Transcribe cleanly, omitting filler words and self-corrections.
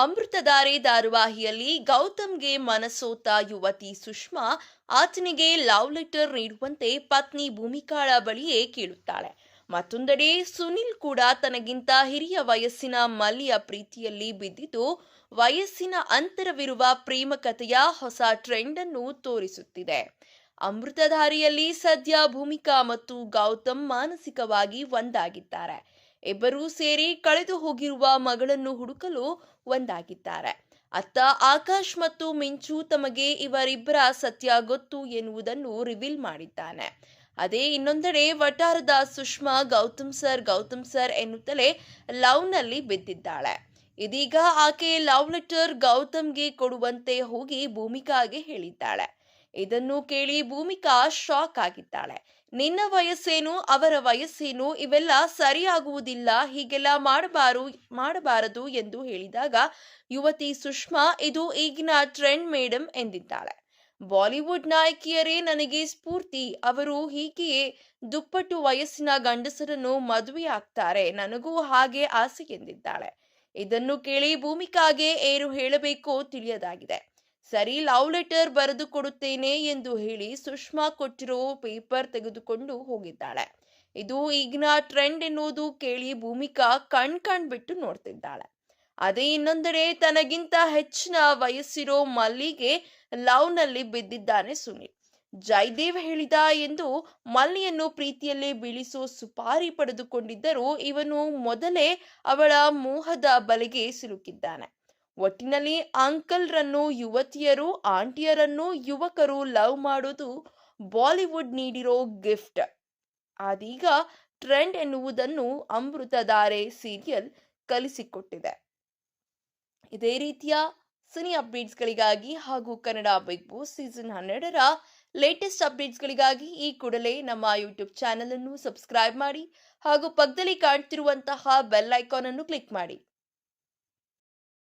ಅಮೃತಧಾರೆ ಧಾರಾವಾಹಿಯಲ್ಲಿ ಗೌತಮ್ಗೆ ಮನಸೋತ ಯುವತಿ ಸುಷ್ಮಾ ಆತನಿಗೆ love letter ನೀಡುವಂತೆ ಪತ್ನಿ ಭೂಮಿಕಾಳ ಬಳಿಯೇ ಕೇಳುತ್ತಾಳೆ. ಮತ್ತೊಂದೆಡೆ ಸುನಿಲ್ ಕೂಡ ತನಗಿಂತ ಹಿರಿಯ ವಯಸ್ಸಿನ ಮಲ್ಲಿಯ ಪ್ರೀತಿಯಲ್ಲಿ ಬಿದ್ದಿದ್ದು ವಯಸ್ಸಿನ ಅಂತರವಿರುವ ಪ್ರೇಮ ಕಥೆಯ ಹೊಸ ಟ್ರೆಂಡ್ ಅನ್ನು ತೋರಿಸುತ್ತಿದೆ. ಅಮೃತಧಾರಿಯಲ್ಲಿ ಸದ್ಯ ಭೂಮಿಕಾ ಮತ್ತು ಗೌತಮ್ ಮಾನಸಿಕವಾಗಿ ಒಂದಾಗಿದ್ದಾರೆ. ಇಬ್ಬರೂ ಸೇರಿ ಕಳೆದು ಹೋಗಿರುವ ಮಗಳನ್ನು ಹುಡುಕಲು ಒಂದಾಗಿದ್ದಾರೆ. ಅತ್ತ ಆಕಾಶ್ ಮತ್ತು ಮಿಂಚು ತಮಗೆ ಇವರಿಬ್ಬರ ಸತ್ಯ ಗೊತ್ತು ಎನ್ನುವುದನ್ನು ರಿವೀಲ್ ಮಾಡಿದ್ದಾನೆ. ಅದೇ ಇನ್ನೊಂದೆಡೆ ವಟಾರದ ಸುಷ್ಮಾ ಗೌತಮ್ ಸರ್ ಎನ್ನುತ್ತಲೇ ಲವ್ನಲ್ಲಿ ಬಿದ್ದಿದ್ದಾಳೆ. ಇದೀಗ ಆಕೆ ಲವ್ ಲೆಟರ್ ಗೌತಮ್ಗೆ ಕೊಡುವಂತೆ ಹೋಗಿ ಭೂಮಿಕಾಗೆ ಹೇಳಿದ್ದಾಳೆ. ಇದನ್ನು ಕೇಳಿ ಭೂಮಿಕಾ ಶಾಕ್ ಆಗಿದ್ದಾಳೆ. ನಿನ್ನ ವಯಸ್ಸೇನು, ಅವರ ವಯಸ್ಸೇನು, ಇವೆಲ್ಲ ಸರಿಯಾಗುವುದಿಲ್ಲ, ಹೀಗೆಲ್ಲ ಮಾಡಬಾರದು ಎಂದು ಹೇಳಿದಾಗ ಯುವತಿ ಸುಷ್ಮಾ ಇದು ಈಗಿನ ಟ್ರೆಂಡ್ ಮೇಡಮ್ ಎಂದಿದ್ದಾಳೆ. ಬಾಲಿವುಡ್ ನಾಯಕಿಯರೇ ನನಗೆ ಸ್ಫೂರ್ತಿ, ಅವರು ಹೀಗೆಯೇ ದುಪ್ಪಟ್ಟು ವಯಸ್ಸಿನ ಗಂಡಸರನ್ನು ಮದುವೆ ಆಗ್ತಾರೆ, ನನಗೂ ಹಾಗೆ ಆಸೆ ಎಂದಿದ್ದಾಳೆ. ಇದನ್ನು ಕೇಳಿ ಭೂಮಿಕಾಗೆ ಏನು ಹೇಳಬೇಕೋ ತಿಳಿಯದಾಗಿದೆ. ಸರಿ, ಲವ್ ಲೆಟರ್ ಬರೆದು ಕೊಡುತ್ತೇನೆ ಎಂದು ಹೇಳಿ ಸುಷ್ಮಾ ಕೊಟ್ಟಿರೋ ಪೇಪರ್ ತೆಗೆದುಕೊಂಡು ಹೋಗಿದ್ದಾಳೆ. ಇದು ಈಗಿನ ಟ್ರೆಂಡ್ ಎನ್ನುವುದು ಕೇಳಿ ಭೂಮಿಕಾ ಕಣ್ ಬಿಟ್ಟು ನೋಡ್ತಿದ್ದಾಳೆ. ಅದೇ ಇನ್ನೊಂದೆಡೆ ತನಗಿಂತ ಹೆಚ್ಚಿನ ವಯಸ್ಸಿರೋ ಮಲ್ಲಿಗೆ ಲವ್ನಲ್ಲಿ ಬಿದ್ದಿದ್ದಾನೆ ಸುನಿಲ್. ಜಯದೇವ್ ಹೇಳಿದ ಎಂದು ಮಲ್ಲಿಯನ್ನು ಪ್ರೀತಿಯಲ್ಲೇ ಬೀಳಿಸೋ ಸುಪಾರಿ ಪಡೆದುಕೊಂಡಿದ್ದರೂ ಇವನು ಮೊದಲೇ ಅವಳ ಮೋಹದ ಬಲೆಗೆ ಸಿಲುಕಿದ್ದಾನೆ. ಒಟ್ಟಿನಲ್ಲಿ ಅಂಕಲ್ ರನ್ನು ಯುವತಿಯರು, ಆಂಟಿಯರನ್ನು ಯುವಕರು ಲವ್ ಮಾಡೋದು ಬಾಲಿವುಡ್ ನೀಡಿರೋ ಗಿಫ್ಟ್. ಅದೀಗ ಟ್ರೆಂಡ್ ಎನ್ನುವುದನ್ನು ಅಮೃತಧಾರೆ ಸೀರಿಯಲ್ ಕಲಿಸಿಕೊಟ್ಟಿದೆ. ಇದೇ ರೀತಿಯ ಸಿನಿ ಅಪ್ಡೇಟ್ಸ್ಗಳಿಗಾಗಿ ಹಾಗೂ ಕನ್ನಡ ಬಿಗ್ ಬಾಸ್ ಸೀಸನ್ 12ರ ಲೇಟೆಸ್ಟ್ ಅಪ್ಡೇಟ್ಸ್ಗಳಿಗಾಗಿ ಈ ಕೂಡಲೇ ನಮ್ಮ ಯೂಟ್ಯೂಬ್ ಚಾನೆಲ್ ಅನ್ನು ಸಬ್ಸ್ಕ್ರೈಬ್ ಮಾಡಿ ಹಾಗೂ ಪಕ್ಕದಲ್ಲಿ ಕಾಣ್ತಿರುವಂತಹ ಬೆಲ್ ಐಕಾನ್ ಅನ್ನು ಕ್ಲಿಕ್ ಮಾಡಿ.